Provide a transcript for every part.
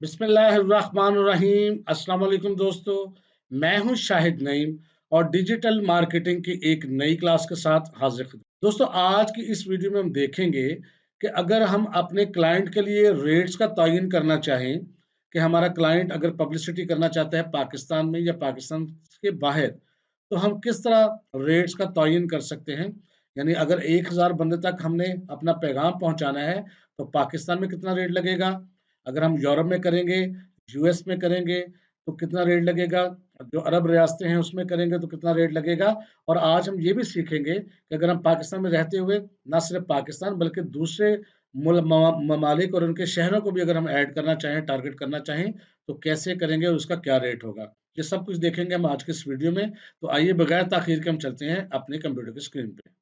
बिस्मिल्लाहिर्रहमानिर्रहीम। अस्सलाम वालेकुम दोस्तों, मैं हूं शाहिद नईम और डिजिटल मार्केटिंग की एक नई क्लास के साथ हाजिर हूं। दोस्तों, आज की इस वीडियो में हम देखेंगे कि अगर हम अपने क्लाइंट के लिए रेट्स का तयन करना चाहें कि हमारा क्लाइंट अगर पब्लिसिटी करना चाहता है पाकिस्तान में या पाकिस्तान के बाहर, तो हम किस तरह रेट्स का तयन कर सकते हैं। यानी अगर 1000 बंदे तक हमने अपना पैगाम पहुंचाना है तो पाकिस्तान में कितना रेट लगेगा, अगर हम यूरोप में करेंगे, यूएस में करेंगे तो कितना रेट लगेगा, जो अरब रियासतें हैं उसमें करेंगे तो कितना रेट लगेगा। और आज हम ये भी सीखेंगे कि अगर हम पाकिस्तान में रहते हुए ना सिर्फ पाकिस्तान बल्कि दूसरे ममालिक और उनके शहरों को भी अगर हम ऐड करना चाहें, टारगेट करना चाहें, तो कैसे करेंगे और उसका क्या रेट होगा। ये सब कुछ देखेंगे हम आज के इस वीडियो में। तो आइए बगैर ताखीर के हम चलते हैं अपने कंप्यूटर की स्क्रीन पे।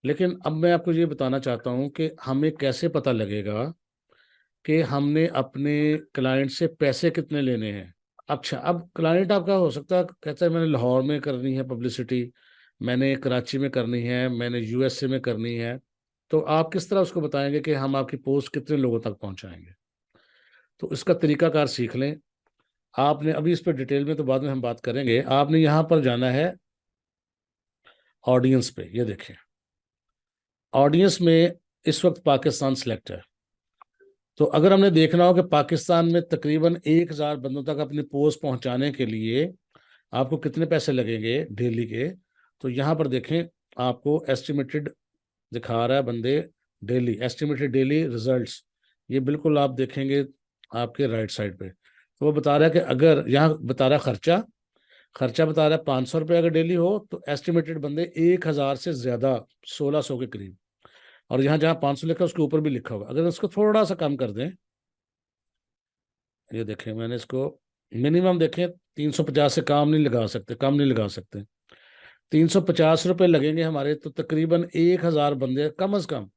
लेकिन अब मैं आपको ये बताना चाहता हूँ कि हमें कैसे पता लगेगा कि हमने अपने क्लाइंट से पैसे कितने लेने हैं। अच्छा, अब क्लाइंट आपका हो सकता है कहता है मैंने लाहौर में करनी है पब्लिसिटी, मैंने कराची में करनी है, मैंने यूएसए में करनी है। तो आप किस तरह उसको बताएंगे कि हम आपकी पोस्ट कितने लोगों तक पहुंचाएंगे। तो इसका तरीकाकार सीख लें। आपने अभी इस पर डिटेल में तो बाद में हम बात करेंगे। आपने यहाँ पर जाना है ऑडियंस पे, ये देखें ऑडियंस में इस वक्त पाकिस्तान सिलेक्ट है। तो अगर हमने देखना हो कि पाकिस्तान में तकरीबन 1000 बंदों तक अपनी पोस्ट पहुंचाने के लिए आपको कितने पैसे लगेंगे डेली के, तो यहाँ पर देखें आपको एस्टिमेटेड दिखा रहा है बंदे डेली, एस्टिमेटेड डेली रिजल्ट्स। ये बिल्कुल आप देखेंगे आपके राइट साइड पे, तो वो बता रहा है कि अगर यहाँ बता रहा है खर्चा खर्चा बता रहा है 500 रुपये अगर डेली हो तो एस्टिमेटेड बंदे 1000 से ज्यादा, 1600 के करीब। और यहाँ जहाँ 500 लिखा है उसके ऊपर भी लिखा होगा। अगर इसको थोड़ा सा कम कर दें, ये देखें मैंने इसको मिनिमम देखें 350 से काम नहीं लगा सकते, कम नहीं लगा सकते। 350 रुपये लगेंगे हमारे, तो तकरीबन 1000 बंदे कम अज कम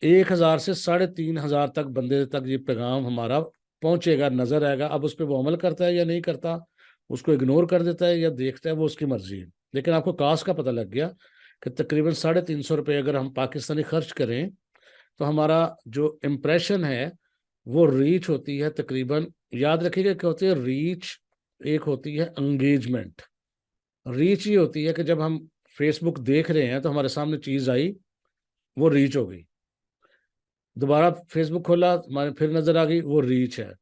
1000 से 3500 तक बंदे तक ये पैगाम हमारा पहुंचेगा, नजर आएगा। अब उस पर वो अमल करता है या नहीं करता, उसको इग्नोर कर देता है या देखता है, वो उसकी मर्जी है। लेकिन आपको कास्ट का पता लग गया कि तकरीबन 350 रुपये अगर हम पाकिस्तानी खर्च करें तो हमारा जो इम्प्रेशन है वो रीच होती है तकरीबन, याद रखिएगा क्या होती है रीच, एक होती है एंगेजमेंट। रीच ये होती है कि जब हम फेसबुक देख रहे हैं तो हमारे सामने चीज आई, वो रीच हो गई। दोबारा फेसबुक खोला, हमारे फिर नजर आ गई, वो रीच है।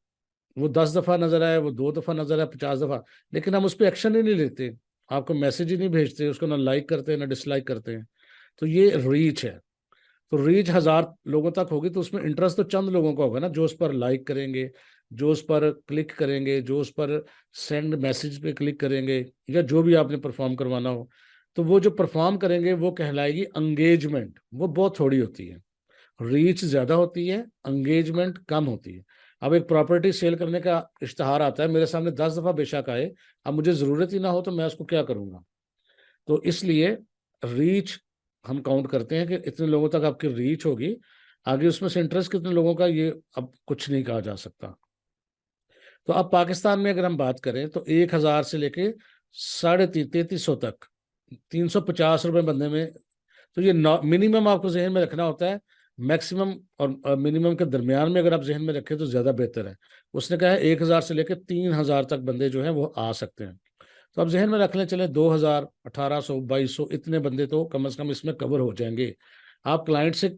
वो 10 दफा नजर आया, वो 2 दफा नजर आया, 50 दफा, लेकिन हम उस पर एक्शन ही नहीं लेते, आपको मैसेज ही नहीं भेजते, उसको ना लाइक करते हैं ना डिसलाइक करते हैं। तो ये रीच है। तो रीच 1000 लोगों तक होगी तो उसमें इंटरेस्ट तो चंद लोगों का होगा ना, जो उस पर लाइक करेंगे, जो उस पर क्लिक करेंगे, जो उस पर सेंड मैसेज पे क्लिक करेंगे, या जो भी आपने परफॉर्म करवाना हो। तो वो जो परफॉर्म करेंगे वो कहलाएगी एंगेजमेंट। वो बहुत थोड़ी होती है, रीच ज्यादा होती है, एंगेजमेंट कम होती है। अब एक प्रॉपर्टी सेल करने का इश्तहार आता है मेरे सामने 10 दफा बेशक आए, अब मुझे जरूरत ही ना हो तो मैं उसको क्या करूंगा। तो इसलिए रीच हम काउंट करते हैं कि इतने लोगों तक आपकी रीच होगी। आगे उसमें से इंटरेस्ट कितने लोगों का, ये अब कुछ नहीं कहा जा सकता। तो अब पाकिस्तान में अगर हम बात करें तो 1000 से लेके 3300 तक, 350 रुपये बंदे में। तो ये मिनिमम आपको जहन में रखना होता है। मैक्सिमम और मिनिमम के दरमियान में अगर आप जहन में रखें तो ज्यादा बेहतर है। उसने कहा है 1000 से लेकर 3000 तक बंदे जो हैं वो आ सकते हैं। तो आप जहन में रख लें, चले 2000, 1800, 2200 इतने बंदे तो कम से कम इसमें कवर हो जाएंगे। आप क्लाइंट से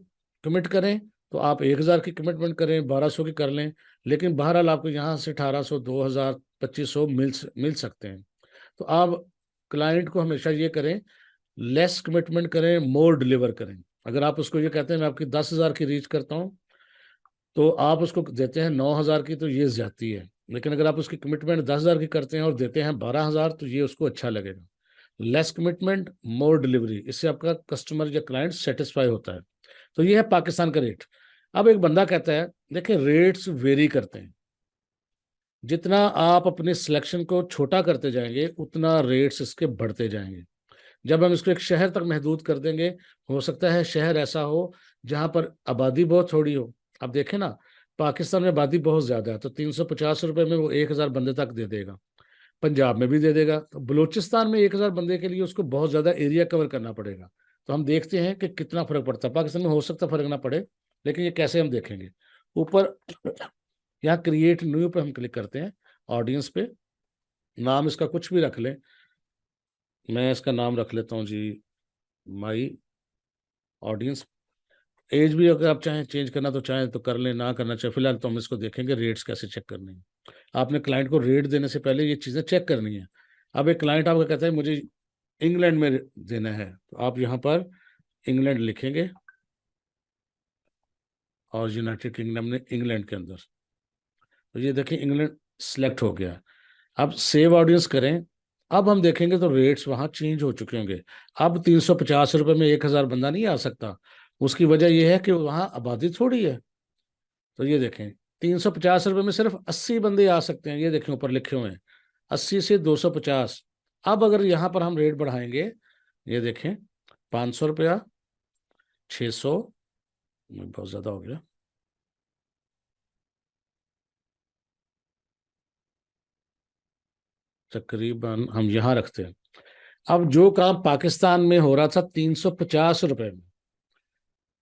कमिट करें तो आप 1000 की कमिटमेंट करें, 1200 की कर लें, लेकिन बहरहाल आपको यहाँ से 1800, 2000, 2500 मिल सकते हैं। तो आप क्लाइंट को हमेशा ये करें, लेस कमिटमेंट करें, मोर डिलीवर करें। अगर आप उसको ये कहते हैं मैं आपकी 10,000 की रीच करता हूँ, तो आप उसको देते हैं 9,000 की, तो ये ज्यादती है। लेकिन अगर आप उसकी कमिटमेंट 10,000 की करते हैं और देते हैं 12,000, तो ये उसको अच्छा लगेगा। लेस कमिटमेंट, मोर डिलीवरी, इससे आपका कस्टमर या क्लाइंट सेटिस्फाई होता है। तो ये है पाकिस्तान का रेट। अब एक बंदा कहता है देखिए रेट्स वेरी करते हैं, जितना आप अपने सिलेक्शन को छोटा करते जाएंगे उतना रेट्स इसके बढ़ते जाएंगे। जब हम इसको एक शहर तक महदूद कर देंगे, हो सकता है शहर ऐसा हो जहां पर आबादी बहुत थोड़ी हो। अब देखें ना, पाकिस्तान में आबादी बहुत ज्यादा है, तो 350 रुपये में वो 1000 बंदे तक दे देगा। पंजाब में भी दे देगा। तो बलूचिस्तान में 1,000 बंदे के लिए उसको बहुत ज़्यादा एरिया कवर करना पड़ेगा। तो हम देखते हैं कि कितना फर्क पड़ता है। पाकिस्तान में हो सकता है फर्क ना पड़े, लेकिन ये कैसे हम देखेंगे। ऊपर यहाँ क्रिएट न्यू पे हम क्लिक करते हैं, ऑडियंस पे, नाम इसका कुछ भी रख लें। मैं इसका नाम रख लेता हूँ जी, माई ऑडियंस। एज भी अगर आप चाहें चेंज करना तो चाहें तो कर लें, ना करना चाहे फिलहाल तो हम इसको देखेंगे रेट्स कैसे चेक करने हैं। आपने क्लाइंट को रेट देने से पहले ये चीज़ें चेक करनी है। अब एक क्लाइंट आपका कहता है मुझे इंग्लैंड में देना है, तो आप यहाँ पर इंग्लैंड लिखेंगे और यूनाइटेड किंगडम ने इंग्लैंड के अंदर, तो ये देखिए इंग्लैंड सिलेक्ट हो गया। अब सेव ऑडियंस करें। अब हम देखेंगे तो रेट्स वहाँ चेंज हो चुके होंगे। अब 350 रुपये में 1,000 बंदा नहीं आ सकता। उसकी वजह यह है कि वहाँ आबादी थोड़ी है। तो ये देखें 350 रुपये में सिर्फ 80 बंदे आ सकते हैं। ये देखें ऊपर लिखे हुए हैं 80 से 250। अब अगर यहाँ पर हम रेट बढ़ाएंगे, ये देखें 500 रुपया, 600, बहुत ज़्यादा हो गया, तकरीबन हम यहाँ रखते हैं। अब जो काम पाकिस्तान में हो रहा था 350 रुपये में,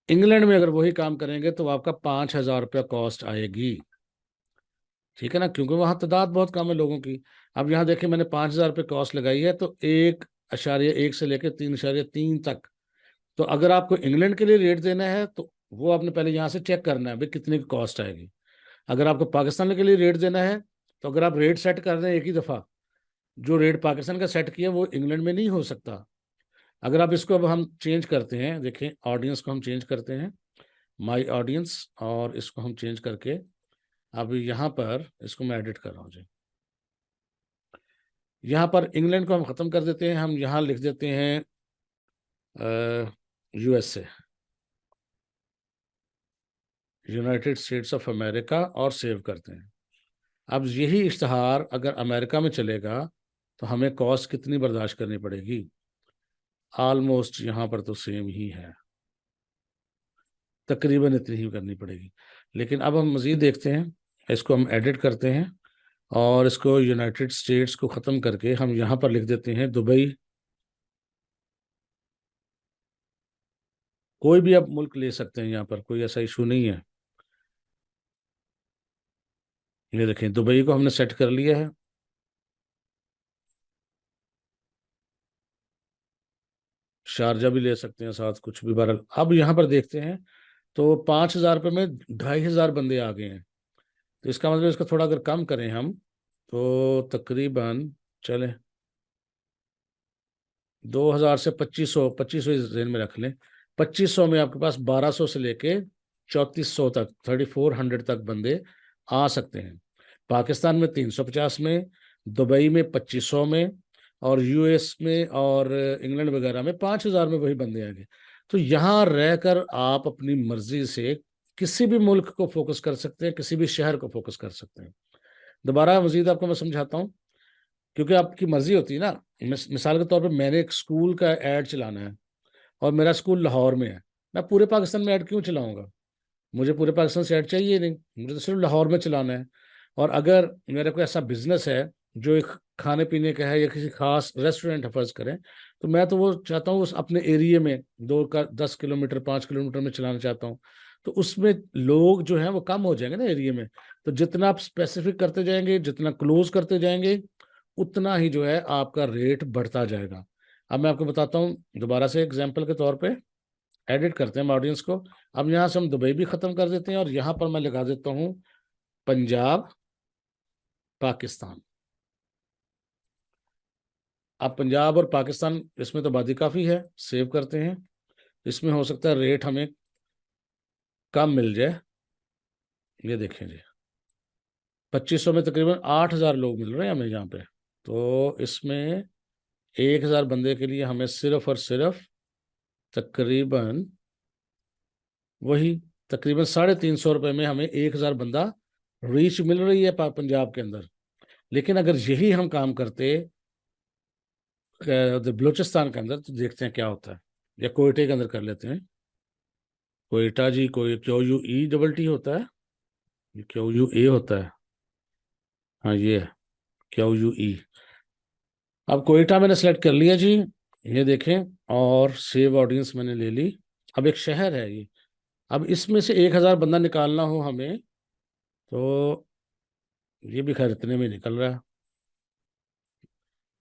इंग्लैंड में अगर वही काम करेंगे तो आपका 5,000 रुपया कॉस्ट आएगी। ठीक है ना, क्योंकि वहाँ तादाद बहुत कम है लोगों की। अब यहाँ देखिए मैंने 5,000 रुपये कॉस्ट लगाई है, तो 1.1 से लेकर 3.3 तक। तो अगर आपको इंग्लैंड के लिए रेट देना है तो वो आपने पहले यहाँ से चेक करना है भाई कितने की कॉस्ट आएगी। अगर आपको पाकिस्तान के लिए रेट देना है, तो अगर आप रेट सेट कर रहे हैं एक ही दफ़ा, जो रेट पाकिस्तान का सेट किया वो इंग्लैंड में नहीं हो सकता। अगर आप इसको अब हम चेंज करते हैं, देखें ऑडियंस को हम चेंज करते हैं, माई ऑडियंस, और इसको हम चेंज करके अब यहाँ पर इसको मैं एडिट कर रहा हूँ जी। यहाँ पर इंग्लैंड को हम ख़त्म कर देते हैं, हम यहाँ लिख देते हैं USA, United states of America, और सेव करते हैं। अब यही इश्तहार अगर अमेरिका में चलेगा तो हमें कॉस्ट कितनी बर्दाश्त करनी पड़ेगी? ऑलमोस्ट यहाँ पर तो सेम ही है, तकरीबन इतनी ही करनी पड़ेगी। लेकिन अब हम मज़ीद देखते हैं, इसको हम एडिट करते हैं और इसको यूनाइटेड स्टेट्स को ख़त्म करके हम यहाँ पर लिख देते हैं दुबई। कोई भी आप मुल्क ले सकते हैं, यहाँ पर कोई ऐसा इशू नहीं है। ये देखें दुबई को हमने सेट कर लिया है। शारजा भी ले सकते हैं साथ, कुछ भी बहरहाल। अब यहाँ पर देखते हैं तो 5,000 रुपये में 2,500 बंदे आ गए हैं। तो इसका मतलब इसका थोड़ा अगर कम करें हम, तो तकरीबन चले 2,000 से 2,500, 2,500 इस रेंज में रख लें। 2,500 में आपके पास 1,200 से लेके 3,400 तक, 3,400 तक बंदे आ सकते हैं। पाकिस्तान में 350 में, दुबई में 2,500 में, और यूएस में और इंग्लैंड वगैरह में 5,000 में वही बंदे आएंगे। तो यहाँ रहकर आप अपनी मर्जी से किसी भी मुल्क को फोकस कर सकते हैं, किसी भी शहर को फोकस कर सकते हैं। दोबारा मजीद आपको मैं समझाता हूँ, क्योंकि आपकी मर्जी होती है ना। मिसाल के तौर पे मैंने एक स्कूल का ऐड चलाना है और मेरा स्कूल लाहौर में है, मैं पूरे पाकिस्तान में ऐड क्यों चलाऊंगा? मुझे पूरे पाकिस्तान से ऐड चाहिए नहीं, मुझे तो सिर्फ लाहौर में चलाना है। और अगर मेरा कोई ऐसा बिजनेस है जो एक खाने पीने का है या किसी खास रेस्टोरेंट है फर्ज करें, तो मैं तो वो चाहता हूँ उस अपने एरिया में 10 किलोमीटर 5 किलोमीटर में चलाना चाहता हूँ। तो उसमें लोग जो हैं वो कम हो जाएंगे ना एरिया में। तो जितना आप स्पेसिफिक करते जाएंगे, जितना क्लोज करते जाएंगे, उतना ही जो है आपका रेट बढ़ता जाएगा। अब मैं आपको बताता हूँ दोबारा से एग्जाम्पल के तौर पे। एडिट करते हैं हम ऑडियंस को। अब यहाँ से हम दुबई भी ख़त्म कर देते हैं और यहाँ पर मैं लगा देता हूँ पंजाब पाकिस्तान। अब पंजाब और पाकिस्तान, इसमें तो आबादी काफ़ी है, सेव करते हैं। इसमें हो सकता है रेट हमें कम मिल जाए। ये देखें जी 2,500 में तकरीबन 8,000 लोग मिल रहे हैं हमें यहाँ पे। तो इसमें 1,000 बंदे के लिए हमें सिर्फ और सिर्फ तकरीबन वही, तकरीबन 350 रुपये में हमें 1,000 बंदा रीच मिल रही है पंजाब के अंदर। लेकिन अगर यही हम काम करते बलूचिस्तान के अंदर, तो देखते हैं क्या होता है। या कोयटे के अंदर कर लेते हैं, कोयटा जी, कोई QUE होता है, ये QUA होता है। हाँ ये है QUE। अब कोयटा मैंने सेलेक्ट कर लिया जी, ये देखें, और सेव ऑडियंस मैंने ले ली। अब एक शहर है ये, अब इसमें से 1,000 बंदा निकालना हो हमें, तो ये भी खैर इतने में निकल रहा है,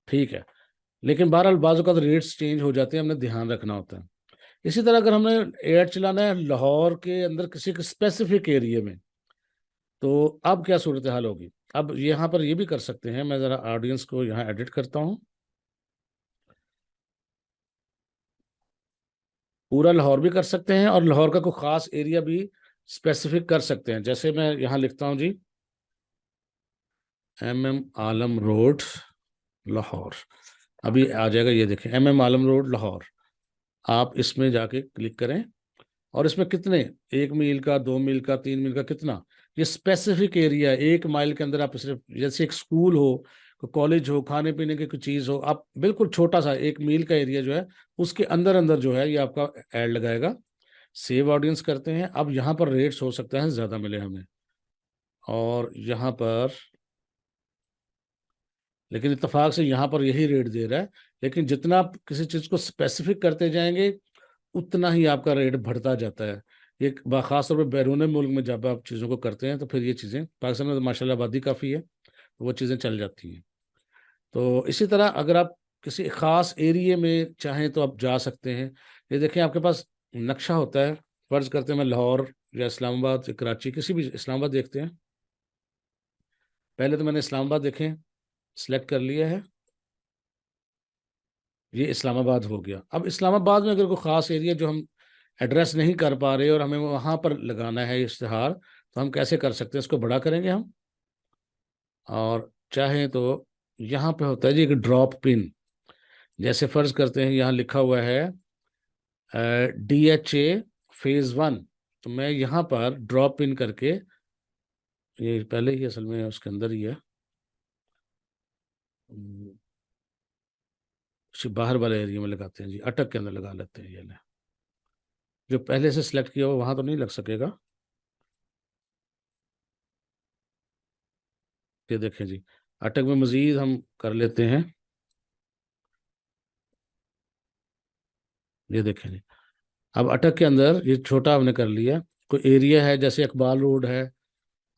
ठीक है। लेकिन बहरहाल बाजू का तो रेट्स चेंज हो जाते हैं, हमने ध्यान रखना होता है। इसी तरह अगर हमने एड चलाना है लाहौर के अंदर किसी स्पेसिफिक एरिया में, तो अब क्या सूरत हाल होगी। अब यहाँ पर ये भी कर सकते हैं, मैं ज़रा ऑडियंस को यहाँ एडिट करता हूँ, पूरा लाहौर भी कर सकते हैं और लाहौर का कोई ख़ास एरिया भी स्पेसिफिक कर सकते हैं। जैसे मैं यहाँ लिखता हूँ जी, MM आलम रोड लाहौर, अभी आ जाएगा, ये देखें MM आलम रोड लाहौर। आप इसमें जाके क्लिक करें और इसमें कितने, 1 मील का, 2 मील का, 3 मील का, कितना, ये स्पेसिफिक एरिया, 1 माइल के अंदर आप सिर्फ, जैसे एक स्कूल हो, कोई कॉलेज हो, खाने पीने की कोई चीज़ हो, आप बिल्कुल छोटा सा 1 मील का एरिया जो है उसके अंदर अंदर जो है ये आपका ऐड लगाएगा। सेव ऑडियंस करते हैं। अब यहाँ पर रेट्स हो सकता है ज़्यादा मिले हमें, और यहाँ पर, लेकिन इत्तेफाक से यहाँ पर यही रेट दे रहा है। लेकिन जितना आप किसी चीज़ को स्पेसिफिक करते जाएंगे उतना ही आपका रेट बढ़ता जाता है। ये खास तौर पर बैरून मुल्क में जब आप चीज़ों को करते हैं तो फिर ये चीज़ें, पाकिस्तान में तो माशाल्लाह आबादी काफ़ी है, तो वो चीज़ें चल जाती हैं। तो इसी तरह अगर आप किसी ख़ास एरिए में चाहें तो आप जा सकते हैं। ये देखें आपके पास नक्शा होता है, फ़र्ज़ करते हैं मैं लाहौर या इस्लामाबाद या कराची, किसी भी, इस्लामाबाद देखते हैं, पहले तो मैंने इस्लामाबाद देखें सेलेक्ट कर लिया है, ये इस्लामाबाद हो गया। अब इस्लामाबाद में अगर कोई ख़ास एरिया जो हम एड्रेस नहीं कर पा रहे और हमें वहाँ पर लगाना है इश्तिहार, तो हम कैसे कर सकते हैं, इसको बड़ा करेंगे हम, और चाहें तो यहाँ पे होता है जी एक ड्रॉप पिन। जैसे फ़र्ज़ करते हैं यहाँ लिखा हुआ है DHA फेज़ 1, तो मैं यहाँ पर ड्रॉप पिन करके, ये पहले ही असल में उसके अंदर ही है, उम, बाहर वाले एरिया में लगाते हैं जी, अटक के अंदर लगा लेते हैं, ये लें, जो पहले से सिलेक्ट किया हो वहाँ तो नहीं लग सकेगा। ये देखें जी, अटक में मज़ीद हम कर लेते हैं, ये देखें जी, अब अटक के अंदर ये छोटा हमने कर लिया। कोई एरिया है जैसे इकबाल रोड है,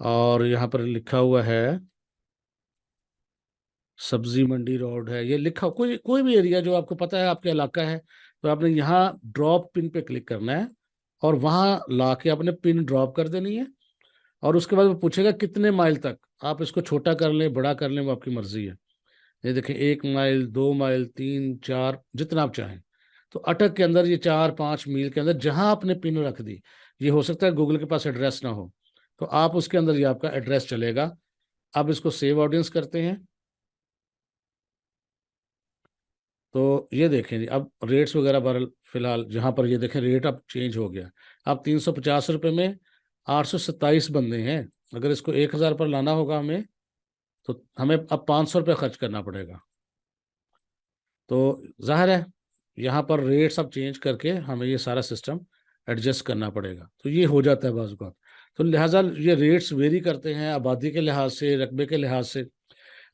और यहाँ पर लिखा हुआ है सब्जी मंडी रोड है, ये लिखा, कोई कोई भी एरिया जो आपको पता है आपका इलाका है, तो आपने यहाँ ड्रॉप पिन पे क्लिक करना है और वहाँ ला के आपने पिन ड्रॉप कर देनी है। और उसके बाद वो पूछेगा कितने माइल तक, आप इसको छोटा कर लें, बड़ा कर लें, वो आपकी मर्जी है। ये देखें 1 माइल, 2 माइल, 3, 4, जितना आप चाहें। तो अटक के अंदर ये 4-5 मील के अंदर जहां आपने पिन रख दी, ये हो सकता है गूगल के पास एड्रेस ना हो, तो आप उसके अंदर ये आपका एड्रेस चलेगा। अब इसको सेव ऑडियंस करते हैं, तो ये देखें जी, अब रेट्स वगैरह बहरहाल फिलहाल जहाँ पर ये देखें रेट अब चेंज हो गया। अब 350 रुपये में 827 बंदे हैं। अगर इसको 1,000 पर लाना होगा हमें, तो हमें अब 500 रुपये खर्च करना पड़ेगा। तो जाहिर है यहाँ पर रेट्स अब चेंज करके हमें ये सारा सिस्टम एडजस्ट करना पड़ेगा, तो ये हो जाता है बाज़ औक़ात। तो लिहाजा ये रेट्स वेरी करते हैं आबादी के लिहाज से, रकबे के लिहाज से।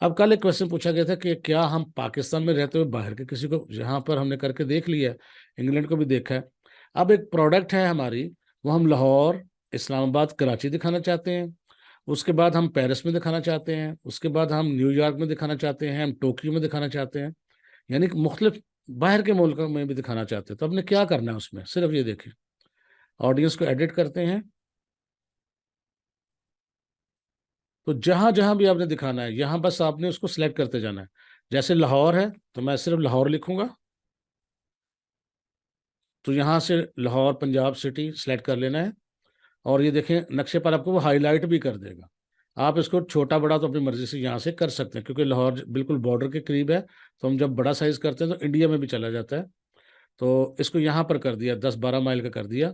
अब कल एक क्वेश्चन पूछा गया था कि क्या हम पाकिस्तान में रहते हुए बाहर के किसी को, यहाँ पर हमने करके देख लिया है, इंग्लैंड को भी देखा है। अब एक प्रोडक्ट है हमारी, वो हम लाहौर, इस्लामाबाद, कराची दिखाना चाहते हैं, उसके बाद हम पेरिस में दिखाना चाहते हैं, उसके बाद हम न्यूयॉर्क में दिखाना चाहते हैं, हम टोक्यो में दिखाना चाहते हैं, यानी कि मुख्तलिफ बाहर के मुल्कों में भी दिखाना चाहते हैं। तो आपने क्या करना है उसमें, सिर्फ ये देखें, ऑडियंस को एडिट करते हैं, तो जहां जहां भी आपने दिखाना है यहाँ बस आपने उसको सिलेक्ट करते जाना है। जैसे लाहौर है तो मैं सिर्फ लाहौर लिखूंगा, तो यहाँ से लाहौर पंजाब सिटी सेलेक्ट कर लेना है, और ये देखें नक्शे पर आपको वो हाईलाइट भी कर देगा। आप इसको छोटा बड़ा तो अपनी मर्जी से यहाँ से कर सकते हैं, क्योंकि लाहौर बिल्कुल बॉर्डर के करीब है, तो हम जब बड़ा साइज करते हैं तो इंडिया में भी चला जाता है। तो इसको यहाँ पर कर दिया, 10-12 माइल का कर दिया।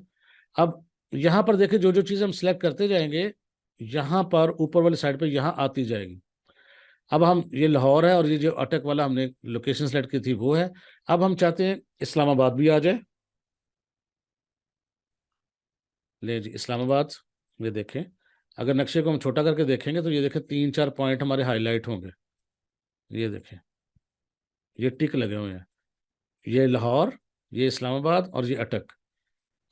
अब यहाँ पर देखिए जो जो चीज़ हम सिलेक्ट करते जाएंगे, यहाँ पर ऊपर वाली साइड पे यहाँ आती जाएगी। अब हम, ये लाहौर है और ये जो अटक वाला हमने लोकेशन सेलेक्ट की थी वो है। अब हम चाहते हैं इस्लामाबाद भी आ जाए, ले जी इस्लामाबाद, ये देखें, अगर नक्शे को हम छोटा करके देखेंगे तो ये देखें 3-4 पॉइंट हमारे हाईलाइट होंगे, ये देखें, ये टिक लगे हुए हैं, ये लाहौर, ये इस्लामाबाद और ये अटक।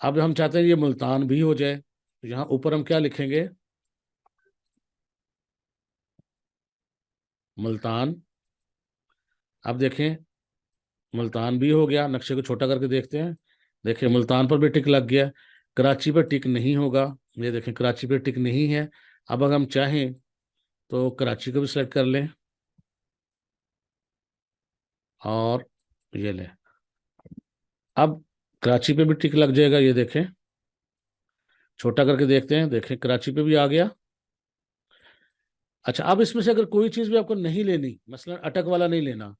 अब हम चाहते हैं ये मुल्तान भी हो जाए, तो यहाँ ऊपर हम क्या लिखेंगे, मुल्तान। अब देखें मुल्तान भी हो गया, नक्शे को छोटा करके देखते हैं, देखिए मुल्तान पर भी टिक लग गया। कराची पर टिक नहीं होगा, ये देखें कराची पर टिक नहीं है। अब अगर हम चाहें तो कराची को भी सिलेक्ट कर लें और ये लें। अब कराची पे भी टिक लग जाएगा, ये देखें छोटा करके देखते हैं, देखें कराची पे भी आ गया। अच्छा, अब इसमें से अगर कोई चीज़ भी आपको नहीं लेनी, मसलन अटक वाला नहीं लेना,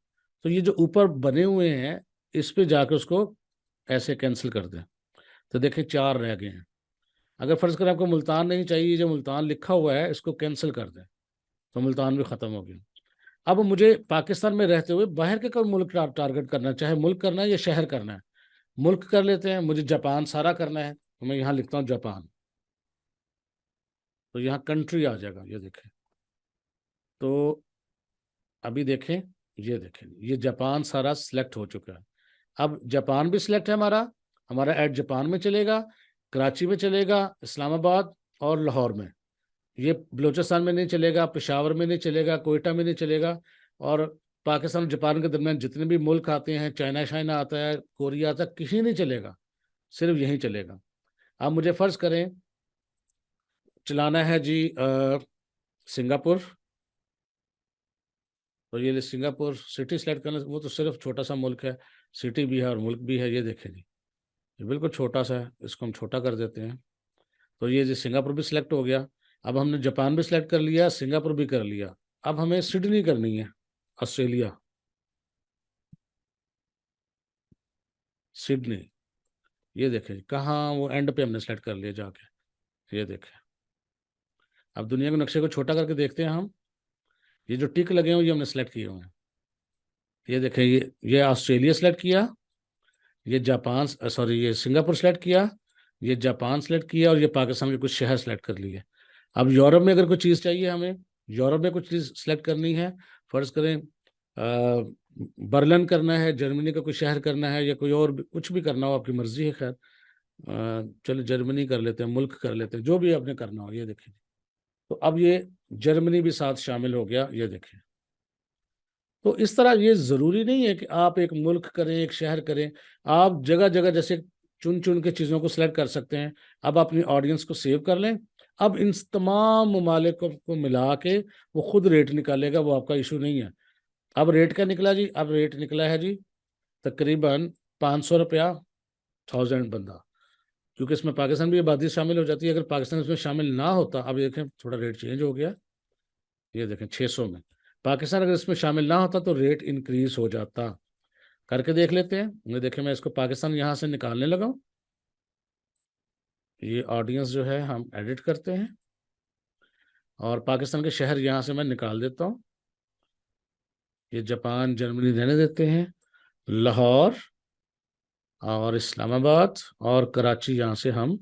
तो ये जो ऊपर बने हुए हैं इस पे जाकर उसको ऐसे कैंसिल कर दें, तो देखें 4 रह गए हैं। अगर फर्ज करें आपको मुल्तान नहीं चाहिए, जो मुल्तान लिखा हुआ है इसको कैंसिल कर दें, तो मुल्तान भी ख़त्म हो गया। अब मुझे पाकिस्तान में रहते हुए बाहर के कोई मुल्क टारगेट करना है, चाहे मुल्क करना है या शहर करना है। मुल्क कर लेते हैं, मुझे जापान सारा करना है, तो मैं यहाँ लिखता हूँ जापान, तो यहाँ कंट्री आ जाएगा, ये देखें। तो अभी देखें, ये देखें ये जापान सारा सिलेक्ट हो चुका है। अब जापान भी सिलेक्ट है हमारा, हमारा ऐड जापान में चलेगा, कराची में चलेगा, इस्लामाबाद और लाहौर में। ये बलूचिस्तान में नहीं चलेगा, पेशावर में नहीं चलेगा, कोयटा में नहीं चलेगा। और पाकिस्तान और जापान के दरमियान जितने भी मुल्क आते हैं, चाइना शाइना आता है, कोरिया आता है, किसी नहीं चलेगा, सिर्फ यहीं चलेगा। अब मुझे फ़र्ज़ करें चलाना है जी सिंगापुर, तो ये सिंगापुर सिटी सेलेक्ट करना, वो तो सिर्फ छोटा सा मुल्क है, सिटी भी है और मुल्क भी है, ये देखें जी ये बिल्कुल छोटा सा है, इसको हम छोटा कर देते हैं। तो ये जी सिंगापुर भी सिलेक्ट हो गया। अब हमने जापान भी सिलेक्ट कर लिया, सिंगापुर भी कर लिया। अब हमें सिडनी करनी है, ऑस्ट्रेलिया, सिडनी। ये देखें कहाँ वो एंड पे हमने सेलेक्ट कर लिया जाके, ये देखें। अब दुनिया के नक्शे को छोटा करके देखते हैं हम, ये जो टिक लगे हुए ये हमने सेलेक्ट किए हुए हैं, ये देखें ये ऑस्ट्रेलिया सेलेक्ट किया, ये जापान सॉरी ये सिंगापुर सेलेक्ट किया, ये जापान सेलेक्ट किया और ये पाकिस्तान के कुछ शहर सेलेक्ट कर लिए। अब यूरोप में अगर कोई चीज़ चाहिए हमें, यूरोप में कुछ चीज़ सेलेक्ट करनी है, फ़र्ज़ करें बर्लिन करना है, जर्मनी का कोई शहर करना है, या कोई और भी, कुछ भी करना हो आपकी मर्ज़ी है। खैर चलो जर्मनी कर लेते हैं, मुल्क कर लेते हैं, जो भी आपने करना हो, ये देखें। तो अब ये जर्मनी भी साथ शामिल हो गया, ये देखें। तो इस तरह ये ज़रूरी नहीं है कि आप एक मुल्क करें, एक शहर करें, आप जगह-जगह जैसे चुन-चुन के चीज़ों को सेलेक्ट कर सकते हैं। अब अपनी ऑडियंस को सेव कर लें, अब इन तमाम ममालिक को मिला के वो खुद रेट निकालेगा, वो आपका इशू नहीं है। अब रेट क्या निकला जी? अब रेट निकला है जी तकरीबन ₹500 1000 बंदा, क्योंकि इसमें पाकिस्तान भी आबादी शामिल हो जाती है। अगर पाकिस्तान इसमें शामिल ना होता, अब देखें थोड़ा रेट चेंज हो गया, ये देखें 600 में। पाकिस्तान अगर इसमें शामिल ना होता तो रेट इंक्रीज हो जाता। करके देख लेते हैं, ये देखें मैं इसको पाकिस्तान यहाँ से निकालने लगा हूँ। ये ऑडियंस जो है हम एडिट करते हैं और पाकिस्तान के शहर यहाँ से मैं निकाल देता हूँ। ये जापान जर्मनी रहने देते हैं, लाहौर और इस्लामाबाद और कराची यहाँ से हम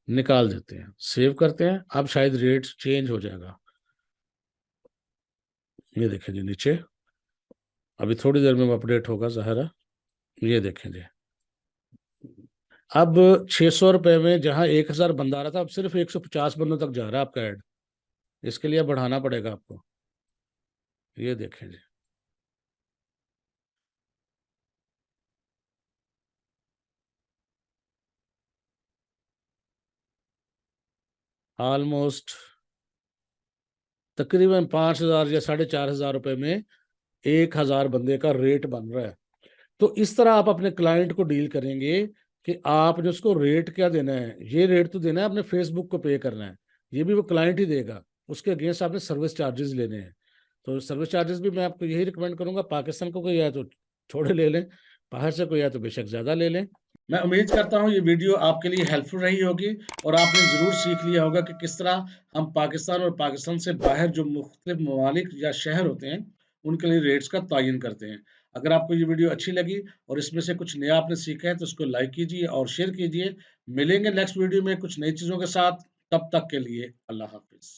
निकाल देते हैं, सेव करते हैं। अब शायद रेट चेंज हो जाएगा, ये देखें जी नीचे, अभी थोड़ी देर में वो अपडेट होगा ज़ाहिर है। ये देखें जी, अब 600 रुपये में जहाँ 1000 बंदा आ रहा था, अब सिर्फ 150 बंदों तक जा रहा है आपका ऐड। इसके लिए बढ़ाना पड़ेगा आपको, ये देखें जी। ऑलमोस्ट तकरीबन 5000 या 4500 रुपये में 1000 बंदे का रेट बन रहा है। तो इस तरह आप अपने क्लाइंट को डील करेंगे कि आपने उसको रेट क्या देना है, ये रेट तो देना है, अपने फेसबुक को पे करना है, ये भी वो क्लाइंट ही देगा। उसके अगेंस्ट आपने सर्विस चार्जेस लेने हैं। तो सर्विस चार्जेस भी मैं आपको यही रिकमेंड करूंगा, पाकिस्तान को कोई आए तो थोड़े ले लें, बाहर से कोई आए तो बेशक ज़्यादा ले लें। मैं उम्मीद करता हूँ ये वीडियो आपके लिए हेल्पफुल रही होगी और आपने ज़रूर सीख लिया होगा कि किस तरह हम पाकिस्तान और पाकिस्तान से बाहर जो मुख्तलिफ ममालिक या शहर होते हैं उनके लिए रेट्स का तयन करते हैं। अगर आपको ये वीडियो अच्छी लगी और इसमें से कुछ नया आपने सीखा है तो उसको लाइक कीजिए और शेयर कीजिए। मिलेंगे नेक्स्ट वीडियो में कुछ नई चीज़ों के साथ, तब तक के लिए अल्लाह हाफिज़।